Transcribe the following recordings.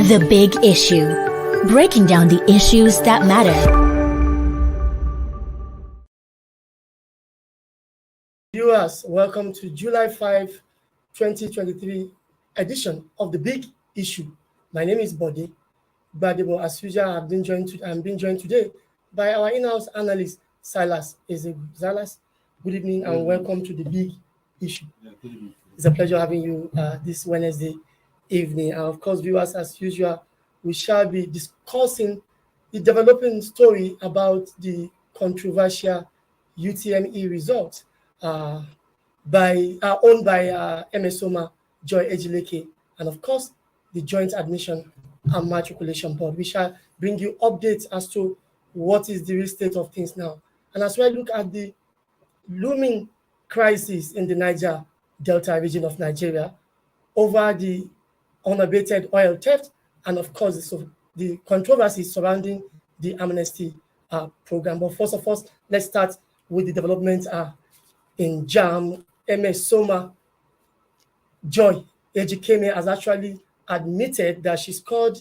The Big Issue. Breaking down the issues that matter. Viewers, welcome to July 5, 2023 edition of The Big Issue. My name is Bode Badebo. As usual, I'm being joined today by our in-house analyst, Silas Ezegu. Silas, good evening and welcome to The Big Issue. Yeah, good evening. It's a pleasure having you this Wednesday evening. And of course, viewers, as usual, we shall be discussing the developing story about the controversial UTME results owned by MSOMA, Joy Ejileke, and of course, the Joint Admission and Matriculation Board. We shall bring you updates as to what is the real state of things now. And as well, look at the looming crisis in the Niger Delta region of Nigeria over the unabated oil theft, and of course, the controversy surrounding the Amnesty Programme. But first of all, let's start with the development in JAM. MSOMA Joy Ejikeme has actually admitted that she scored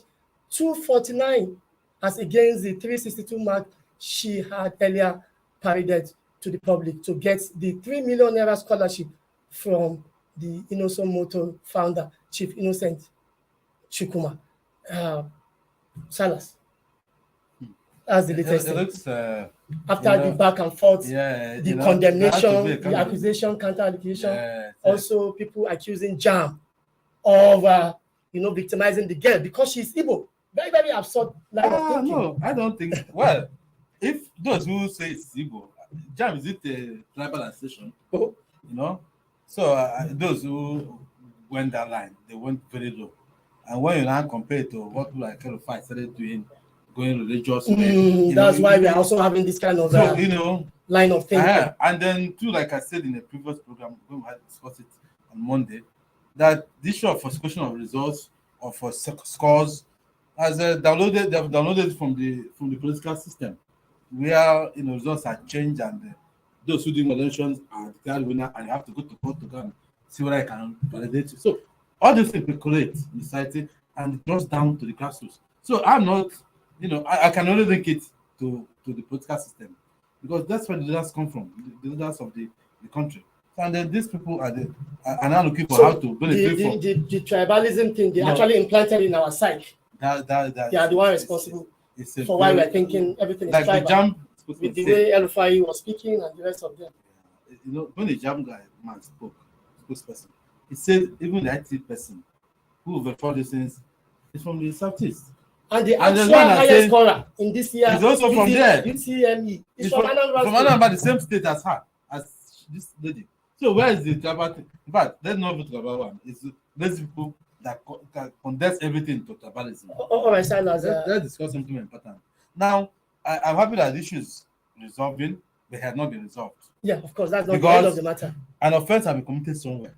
249 as against the 362 mark she had earlier paraded to the public to get the 3 million naira scholarship from the Innocent Motor founder, Chief Innocent Chukwuma. Salas, that's the latest thing. After the back and forth, the condemnation, the accusation, counter-accusation, also people accusing JAM of victimizing the girl because she's Igbo. Very, very absurd line of thinking. No, I don't think. Well, if those who say it's Igbo, JAM, is it a tribal association? Oh. So those who went that line, they went very low. And when you now compare it to what people like Kelofai started doing, going religious, that's why we are also having this kind of line of thinking. And then too, like I said in a previous program, we had discussed it on Monday, that the issue of falsification of results or for scores has downloaded from the political system, where results are changed and those who do elections are declared winner, and you have to go to court to go and see whether I can validate you. So all these things percolate in society and it goes down to the grassroots. So I'm not, I can only link it to the political system because that's where the leaders come from, the leaders of the country. And then these people are now looking for how to benefit from the tribalism thing. They actually implanted in our psyche. They are the one responsible for why we are thinking everything is like tribal. The JAM with the way Elufai was speaking and the rest of them. When the JAM man spokesperson, he said even the IT person who verified these things is from the southeast. And the actual highest scorer in this year is also from there. UTME. It's from Anambra, the same state as her, as this lady. So where is the tribal thing? In fact, let's not go to tribal one. It's those people that condense everything to tribalism. All right, Silas. Let's discuss something important. Now, I'm happy that the issues resolving, they had not been resolved. Yeah, of course, that's not the end of the matter. An offense had been committed somewhere.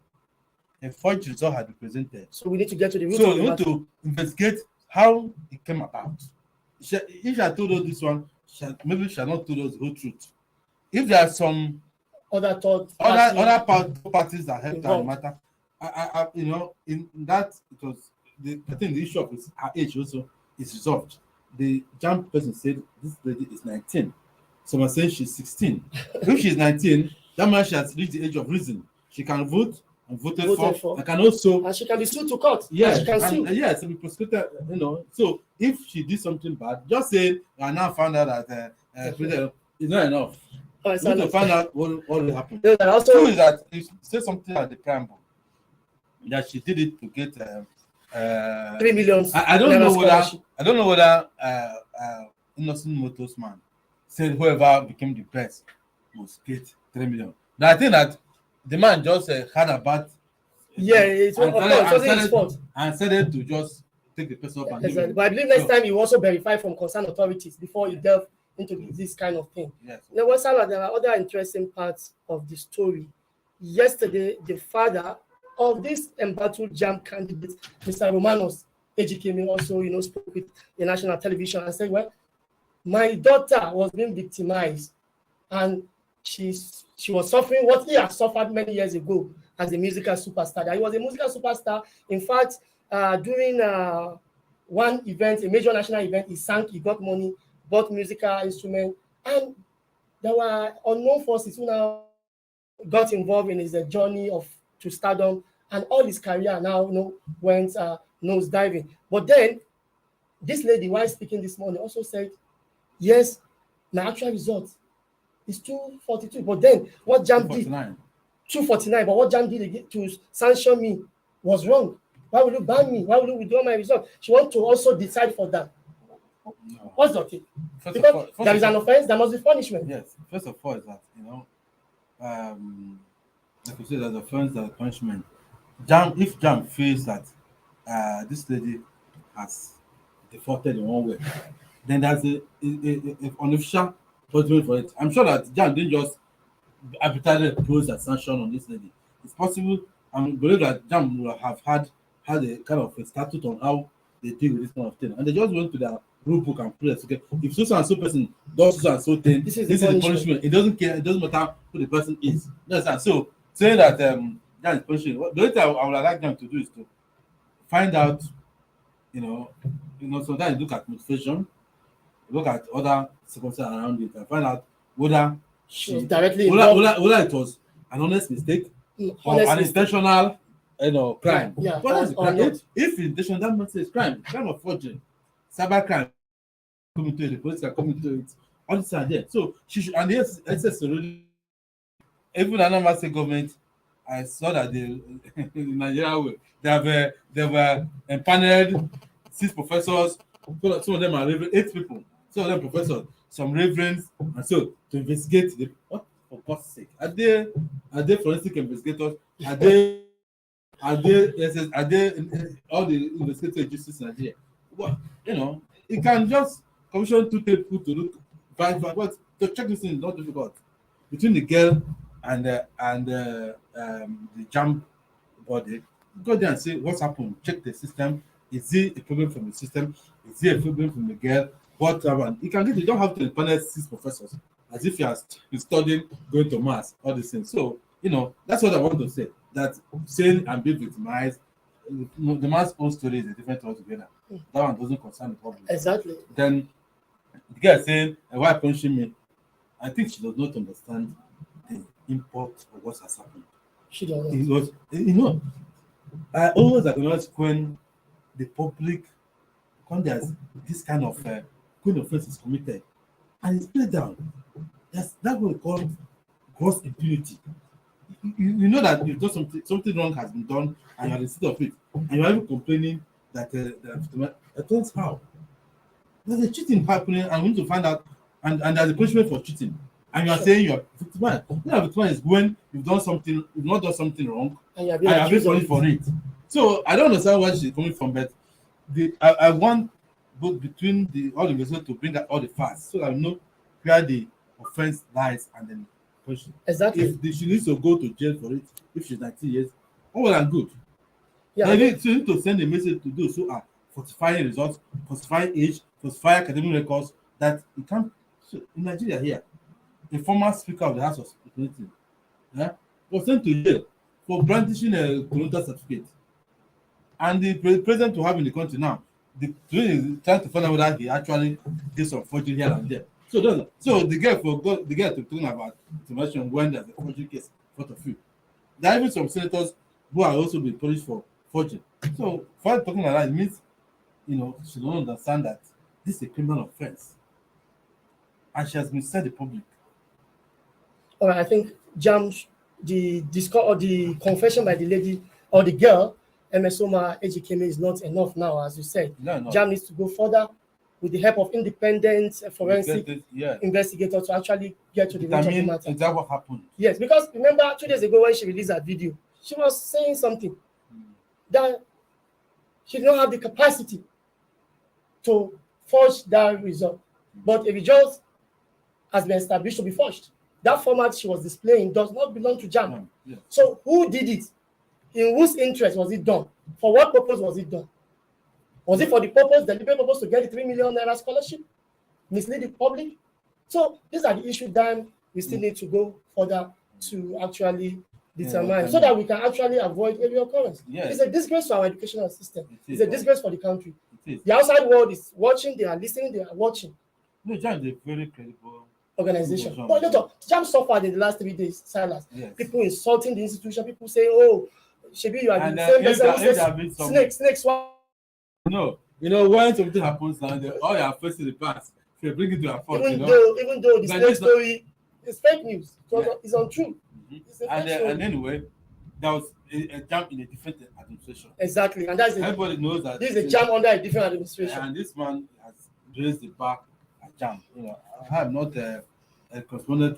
A forged result had been presented. So we need to get to the root of the we need to investigate how it came about. If she had told us this one, maybe she had not told us the whole truth. If there are some other parties that helped her matter, in that, because I think the issue of her age also is resolved. The JAM person said this lady is 19. Someone says she's 16. If she's 19, that means she has reached the age of reason. She can vote and voted for. And can also. And she can be sued to court. Yes, she can sue. Yes, be prosecuted. So if she did something bad, just say I now found out that it's not enough. You need to find out what will happen. Also, true is that you say something at the preamble that she did it to get 3 million. I don't know whether Innocent Motors man said whoever became the best must get 3 million. But I think that the man just had a bad. It wasn't his fault. And said to just take the person up and exactly. But I believe next time you also verify from concerned authorities before you delve into this kind of thing. Yes. Now, there are other interesting parts of the story. Yesterday, the father of this embattled JAM candidate, Mr. Romanos Ejikeme, also spoke with the national television and said, well, my daughter was being victimized and she was suffering what he had suffered many years ago as a musical superstar. He was a musical superstar. In fact, during one event, a major national event, he sang, he got money, bought musical instrument, and there were unknown forces who now got involved in his journey of to stardom, and all his career now went nose diving. But then this lady, while speaking this morning, also said, yes, my actual result is 242. But then what Jam did, 249. But what Jam did again to sanction me was wrong. Why will you ban me? Why will you withdraw my result? She wants to also decide for that. No. What's the thing? Because there is an offense, there must be punishment. Yes. First of all, is that like you said, there's offense, there's punishment. If Jam feels that this lady has defaulted in one way, then there's an unofficial punishment for it. I'm sure that Jam didn't just arbitrarily impose a sanction on this lady. It's possible, I believe that Jam will have had a kind of a statute on how they deal with this kind of thing, and they just went to their rule book and put it. Okay, if so and so person does so and so thing, this is the punishment. It doesn't care. It doesn't matter who the person is. You understand? So saying that Jam is punishing, the only thing I would like them to do is to find out, sometimes look at motivation, look at other circumstances around it, and find out whether she directly whether it was an honest mistake or an intentional crime. Yeah. If intentional, that means it's crime. Crime of forgery, cyber crime, coming to it, the police are coming to it. All this are there. So she should, and yes, access already. Even Anambra State government, I saw that in Nigeria they were empaneled 6 professors. Some of them are reverend, 8 people. Some of them professors, some reverends, and so to investigate what, for God's sake, are they forensic investigators? Are they all the investigative agencies in Nigeria? Well, it can just commission 2 people to look, but to check this thing is not difficult. Between the girl and the Jam body, go there and say what's happened. Check the system. Is it a problem from the system? Is it a problem from the girl? Whatever. You can get. You don't have to panel 6 professors as if you are studying, going to mass, all these things. So that's what I want to say. That saying and being victimized, the man's own story is a different altogether. That one doesn't concern the public. Exactly. Then the guy saying, "Why punishing me?" I think she does not understand the import of what has happened. She doesn't. It was, I always acknowledge when the public, when there's this kind of offense is committed, and it's played down. That's what we call gross impunity. You know that you've done something wrong has been done, and you're instead of it, and you're even complaining that that's how. There's a cheating happening, and we need to find out, and there's a punishment for cheating. And you are saying you're victimized. Victimized is when you've not done something wrong, and you're being punished for it. So I don't understand where she's coming from, but I want both between all the investigators to bring out all the facts so that I know where the offense lies and then question. Exactly. If she needs to go to jail for it, if she's 19 years, all well and good. Yeah. You need to send a message to those who are falsifying results, falsifying age, falsifying academic records, that you can't. So in Nigeria here, a former speaker of the House of Representatives was sent to jail for brandishing a colonial certificate. And the president to have in the country now, the is trying to find out whether he actually did some forgery here and there. So the girl to talking about to mention when there's a forgery case in front of you. There are even some senators who are also being punished for forgery. So for talking like that, it means she don't understand that this is a criminal offense, and she has misled the public. All right, I think the discourse or the confession by the lady or the girl, Emesoma Ejikeme, is not enough now, as you said. No. Jam needs to go further with the help of independent forensic investigator to actually get to the root of the matter. Is that what happened? Yes, because remember 2 days ago when she released that video, she was saying something that she did not have the capacity to forge that result. But a result has been established to be forged. That format she was displaying does not belong to Jam. So who did it? In whose interest was it done? For what purpose was it done? Was it for the deliberate purpose to get the 3 million naira scholarship? Mislead the public? So these are the issues that we still need to go further to actually determined so that we can actually avoid every occurrence. Yes. It's a disgrace to our educational system. It's a disgrace for the country. It is. The outside world is watching, they are listening, they are watching. No, JAM is a very credible Organization. But look, JAM suffered in the last 3 days, Silas. Yes. People insulting the institution, people saying, oh, Shebi, you are And the same person who if says snakes. When something happens now, all you are facing the past, you bring it to a fault. Even though the snake story is fake news, it's untrue. It's and anyway, there was a JAM in a different administration. Exactly, and everybody knows that this is a JAM under a different administration. And this man has raised the bar at JAM. I am not a correspondent,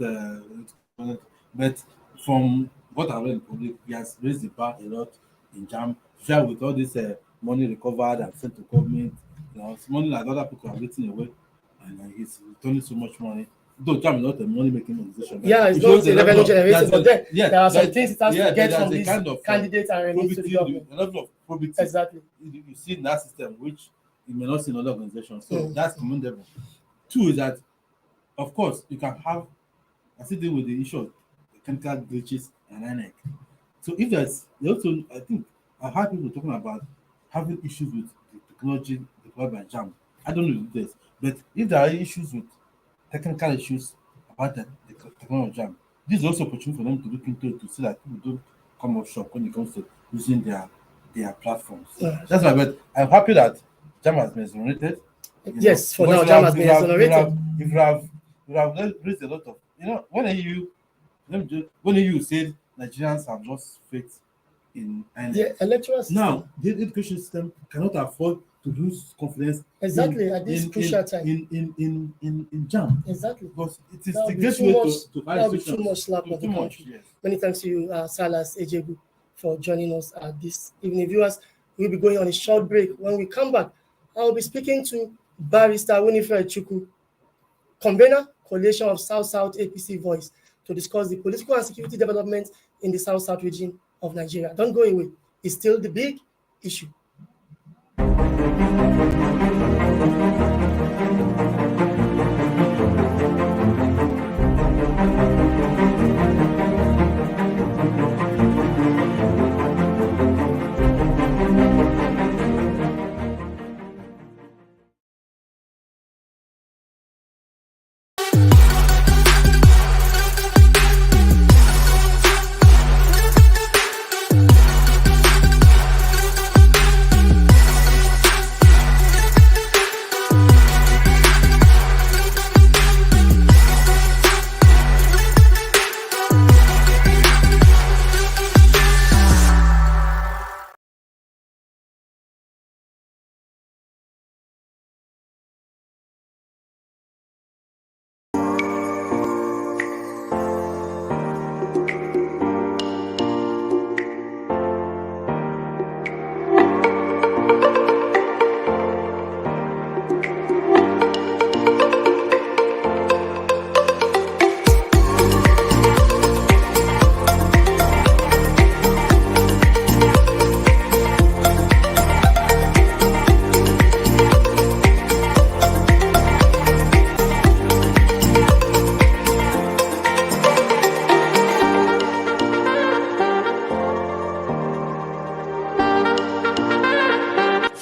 but from what I read in public, he has raised the bar a lot in JAM. Share with all this money recovered and sent to government, it's money like other people are waiting away, and he's returning so much money. Though JAM is not a money-making organization. Yeah, it's not a revenue generating, but then there are some things it has to get from these candidates and remit to the government. A level of probity. Exactly. You see in that system, which you may not see in other organizations. So that's commendable. Two is that, of course, you can have, I still deal with the issue of chemical glitches and INEC. So if there's, also, I think, I've heard people talking about having issues with the technology deployed by JAM. I don't know this, but if there are issues with technical issues about the technology JAM, this is also opportunity for them to look into it to see that people don't come off shop when it comes to using their platforms. That's why, but I'm happy that JAM has been exonerated. Yes, for now, JAM has been exonerated. If you have raised a lot of, when you said Nigerians have lost faith in the electoral system. Now, the education system cannot afford to lose confidence. Exactly, at this crucial time. In JAM. Exactly. Because it is the best way to that would be too much slap on the country. Yes. Many thanks to you, Silas Ejebu, for joining us at this evening. Viewers, we'll be going on a short break. When we come back, I'll be speaking to Barrister Winifred Chukwu, convener, coalition of South-South APC Voice, to discuss the political and security development in the South-South region of Nigeria. Don't go away. It's still the big issue.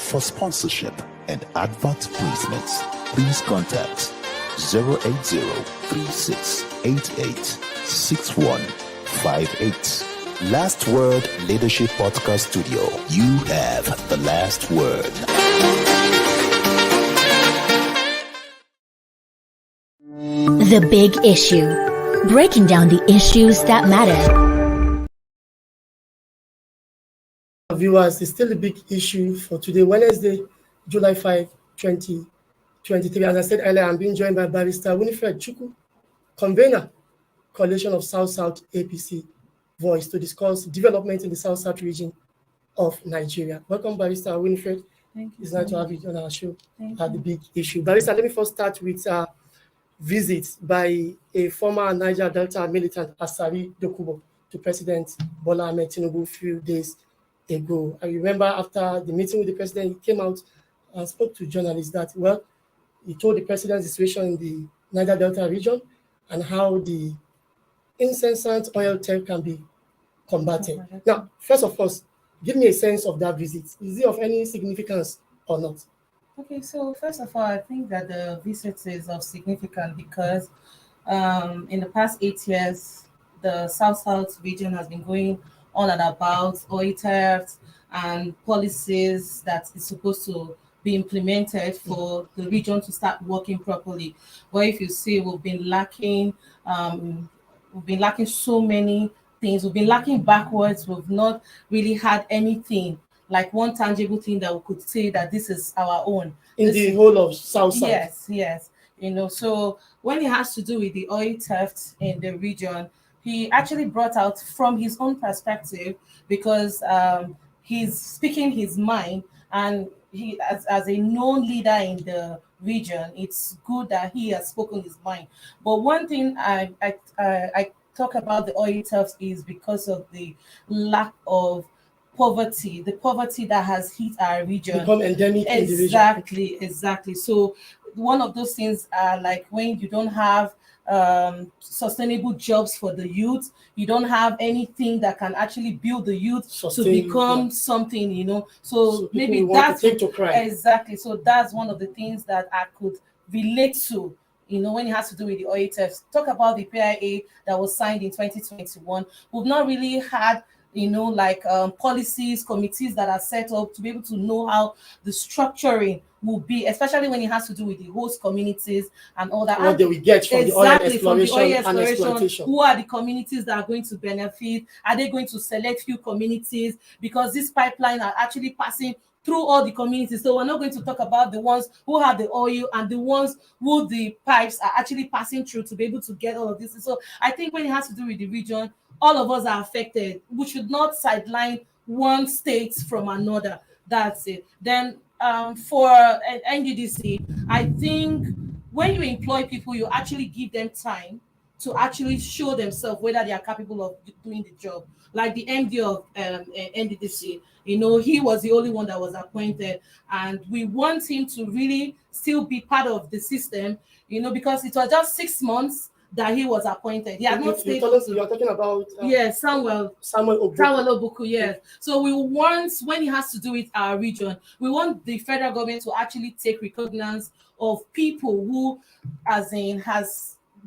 For sponsorship and advert placements, please contact 080-3688-6158. Last Word Leadership Podcast Studio. You have the last word. The Big Issue. Breaking down the issues that matter. Viewers, it's still a big issue for today, Wednesday, July 5, 2023. As I said earlier, I'm being joined by Barrister Winifred Chukwu, convener, coalition of South-South APC Voice, to discuss development in the South-South region of Nigeria. Welcome, Barrister Winifred. Thank you. It's nice to have you on our show at the big issue. Barrister, let me first start with a visit by a former Niger Delta militant, Asari Dokubo, to President Bola Ahmed Tinubu a few days ago. I remember after the meeting with the president, he came out and spoke to journalists that, well, he told the president the situation in the Niger Delta region and how the incessant oil theft can be combated. Now, first of all, give me a sense of that visit. Is it of any significance or not? Okay, so first of all, I think that the visit is of significance because in the past 8 years, the South region has been going on and about oil theft and policies that is supposed to be implemented for the region to start working properly. But if you see, we've been lacking so many things. We've been lacking backwards. We've not really had anything like one tangible thing that we could say that this is our own. In the whole of South. Yes. So when it has to do with the oil theft in the region, he actually brought out from his own perspective because he's speaking his mind, and he as a known leader in the region, it's good that he has spoken his mind. But one thing I talk about the oil theft is because of the lack of poverty, the poverty that has hit our region. Become endemic in the region. Exactly. So one of those things are like when you don't have sustainable jobs for the youth, you don't have anything that can actually build the youth to become something, So maybe that's to crime. Exactly. So that's one of the things that I could relate to. When it has to do with the oil theft. Talk about the PIA that was signed in 2021. We've not really had policies, committees that are set up to be able to know how the structuring will be, especially when it has to do with the host communities and all that. What do we get from the oil exploration and exploitation? Who are the communities that are going to benefit? Are they going to select few communities? Because this pipeline are actually passing through all the communities. So we're not going to talk about the ones who have the oil and the ones who the pipes are actually passing through to be able to get all of this. So I think when it has to do with the region, all of us are affected. We should not sideline one state from another. That's it. Then for NDDC, I think when you employ people, you actually give them time to actually show themselves whether they are capable of doing the job. Like the MD of NDDC, he was the only one that was appointed, and we want him to really still be part of the system, because it was just 6 months that he was appointed. He had not stayed. You are talking about Samuel Obuku, yes. So we want, when it has to do with our region, we want the federal government to actually take recognizance of people who,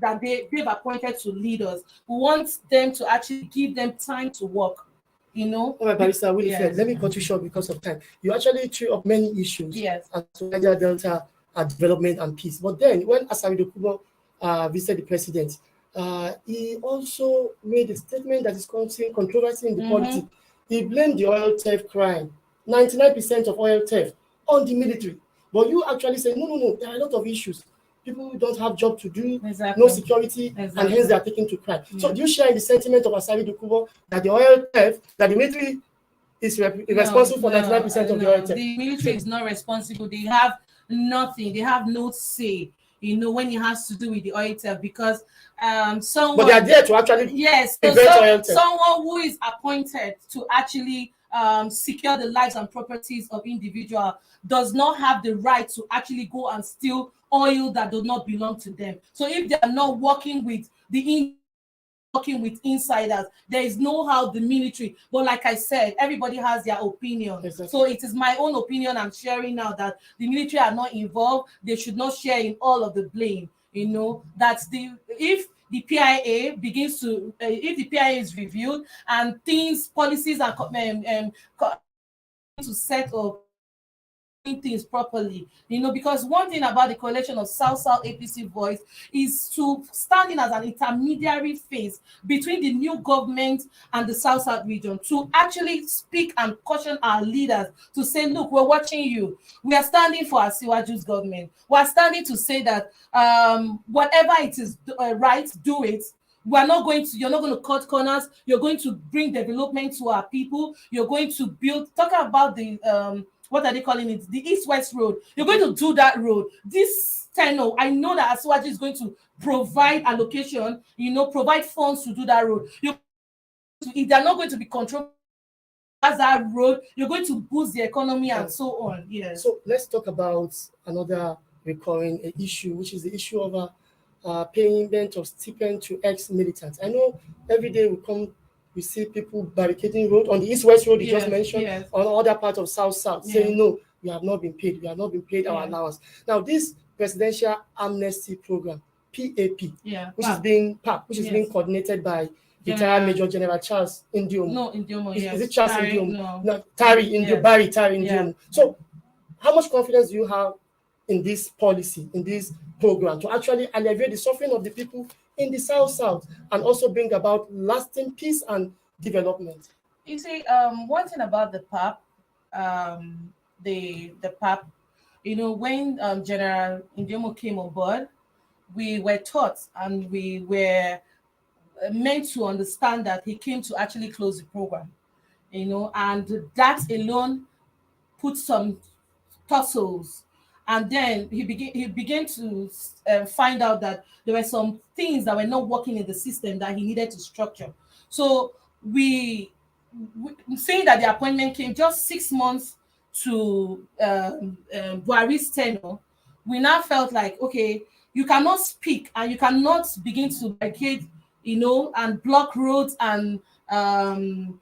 that they've appointed to lead us. We want them to actually give them time to work. All right, Barrister Wilfred, let me cut you short because of time. You actually threw up many issues as to Niger Delta development and peace. But then when Asari Dokubo visited the president, he also made a statement that is causing controversy in the polity. He blamed the oil theft crime, 99% of oil theft, on the military. But you actually say, no, there are a lot of issues. People don't have job to do, no security, and hence they are taken to crime. So do you share the sentiment of Asari Dokubo that the oil theft, that the military is responsible for 99% of the oil theft? The military is not responsible. They have nothing. They have no say, when it has to do with the oil theft, because someone. But they are there to actually prevent someone who is appointed to actually secure the lives and properties of individuals does not have the right to actually go and steal oil that does not belong to them. So if they are not working with insiders, there is no how the military. But like I said, everybody has their opinion. Exactly. So it is my own opinion I'm sharing now, that the military are not involved. They should not share in all of the blame. That's if the PIA begins to, if the PIA is reviewed and policies are to set up things properly, because one thing about the coalition of South APC voice is to stand in as an intermediary phase between the new government and the South region, to actually speak and caution our leaders to say, look, we're watching you. We are standing for Asiwaju's government. We're standing to say that whatever it is right, do it. You're not going to cut corners. You're going to bring development to our people. You're going to build, talk about the what are they calling it? The East-West Road. You're going to do that road. This tenor, I know that Asiwaju is going to provide allocation, provide funds to do that road. If they're not going to be controlled as that road, you're going to boost the economy and so on. Yes. So let's talk about another recurring issue, which is the issue of payment of stipend to ex-militants. I know every day we come we see people barricading road on the east-west road you just Yes, mentioned, yes. on other parts of south-south, Yeah. saying no, we have not been paid. We have not been paid our Yeah. allowance. Now, this Presidential Amnesty Programme, PAP, Yeah. which PAP. is being PAP, which is Yes. being coordinated by General- retired Major General Charles Indiomo. No, Indiomo, Is yes. it Charles Tari, Indiomo? no. Tari Indio, Yes. Barry Tari Yeah. Indiomo. So, how much confidence do you have in this policy, in this program, to actually alleviate the suffering of the people in the South and also bring about lasting peace and development? You see, one thing about the PAP, the PAP, when General Indiomo came on board, we were taught and we were meant to understand that he came to actually close the program, and that alone put some tussles. And then he began to find out that there were some things that were not working in the system that he needed to structure. So saying that the appointment came just 6 months to Buhari's tenure, we now felt like, okay, you cannot speak and you cannot begin to barricade, and block roads and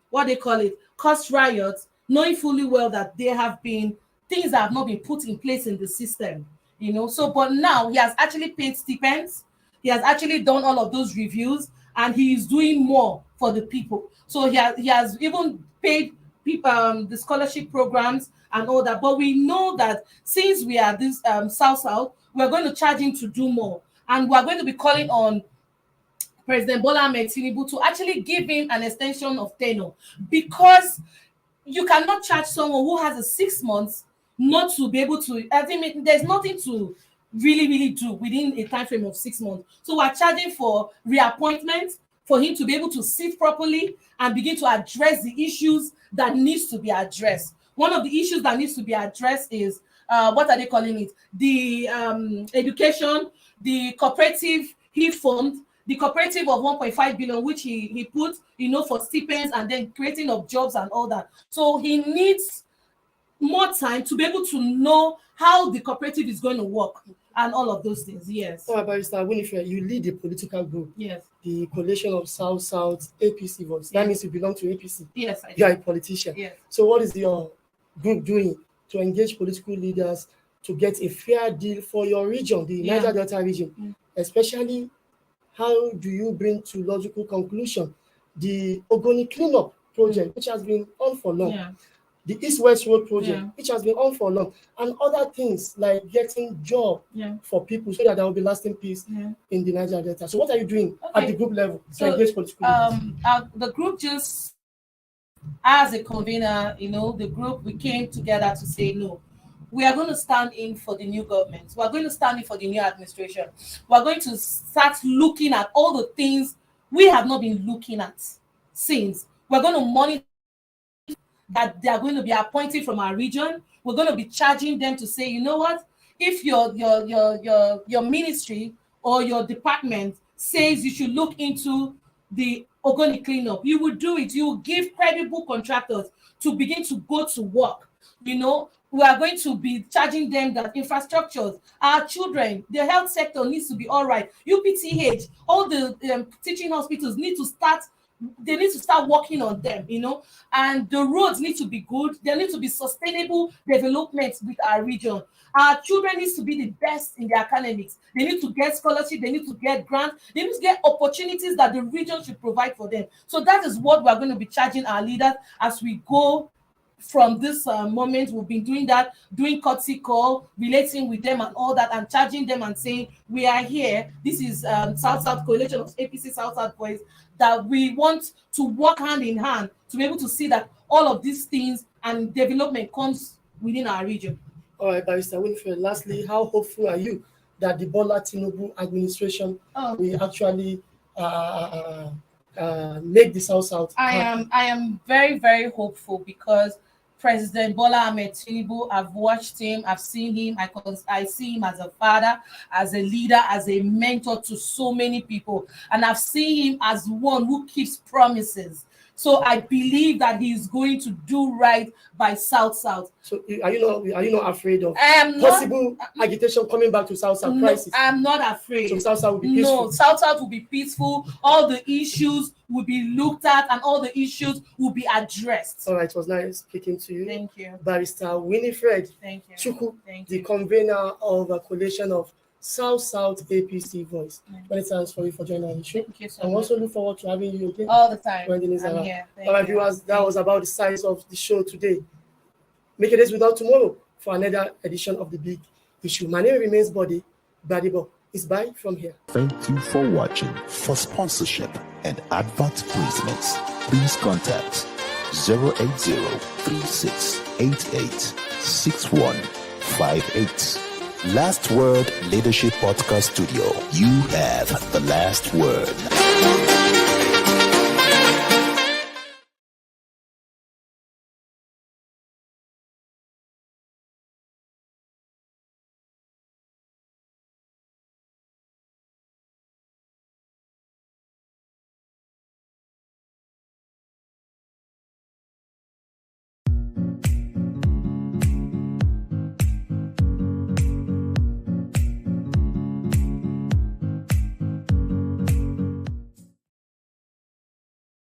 what they call it, cause riots, knowing fully well that there have been things that have not been put in place in the system, So, but now he has actually paid stipends, he has actually done all of those reviews, and he is doing more for the people. So he has even paid people the scholarship programs and all that. But we know that since we are this South, we're going to charge him to do more, and we're going to be calling on President Bola Ahmed Tinubu to actually give him an extension of tenure, because you cannot charge someone who has a 6 months not to be able to. I think there's nothing to really do within a time frame of 6 months. So we're charging for reappointment, for him to be able to sit properly and begin to address the issues that needs to be addressed. One of the issues that needs to be addressed is what are they calling it? The education, the cooperative he formed, the cooperative of 1.5 billion, which he put, for stipends and then creating of jobs and all that. So he needs more time to be able to know how the cooperative is going to work and all of those things. Yes. Oh, Barrister Winifred, you lead a political group, Yes. the Coalition of South APC voice. That Yes. means you belong to APC. Yes, I You are do. a politician. Yes. So what is your group doing to engage political leaders to get a fair deal for your region, the Yeah. Niger Delta region? Especially, how do you bring to logical conclusion the Ogoni cleanup project, which has been on for long? Yeah. The East-West Road project, Yeah. which has been on for long, and other things like getting job Yeah. for people so that there will be lasting peace Yeah. in the Niger Delta. So what are you doing at the group level to So, engage political leaders? the group just, as a convener, the group, we came together to say, no, we are going to stand in for the new government. We are going to stand in for the new administration. We are going to start looking at all the things we have not been looking at since. We're going to monitor that they are going to be appointed from our region. We're going to be charging them to say, you know what, if your ministry or your department says you should look into the Ogoni cleanup, you will do it. You will give credible contractors to begin to go to work. We are going to be charging them that infrastructures, our children, the health sector needs to be all right. UPTH, all the teaching hospitals need to start working on them, and the roads need to be good. There need to be sustainable development with our region. Our children need to be the best in their academics. They need to get scholarship, they need to get grants, they need to get opportunities that the region should provide for them. So that is what we're going to be charging our leaders as we go from this moment. We've been doing that, doing courtesy call, relating with them and all that, and charging them and saying, we are here. This is South Coalition of APC South Voice, that we want to work hand in hand to be able to see that all of these things and development comes within our region. All right, Barrister Winfred, lastly, how hopeful are you that the Bola Tinubu administration will actually make the South? I am very, very hopeful, because President Bola Ahmed Tinubu, I've watched him, I've seen him, I see him as a father, as a leader, as a mentor to so many people, and I've seen him as one who keeps promises. So I believe that he is going to do right by South-South. So are you not afraid of I am possible agitation coming back to South-South crisis? I'm not afraid. So South-South will be peaceful. No, South-South will be peaceful. All the issues will be looked at and all the issues will be addressed. All right, it was nice speaking to you. Thank you. Barrister Winifred Thank you. Chukwu, Thank the you. convener of a coalition of South-South APC Voice. Many thanks for joining our issue. Thank you so And much. also look forward to having you again. All the time. when the news I'm arrive. here. Thank All right, you. viewers, that was about the size of the show today. Make a days without tomorrow for another edition of The Big Issue. My name remains Body Badibo. It's bye from here. Thank you for watching. For sponsorship and advert placements, please contact 080-3688-6158. Last Word Leadership Podcast Studio. You have the last word.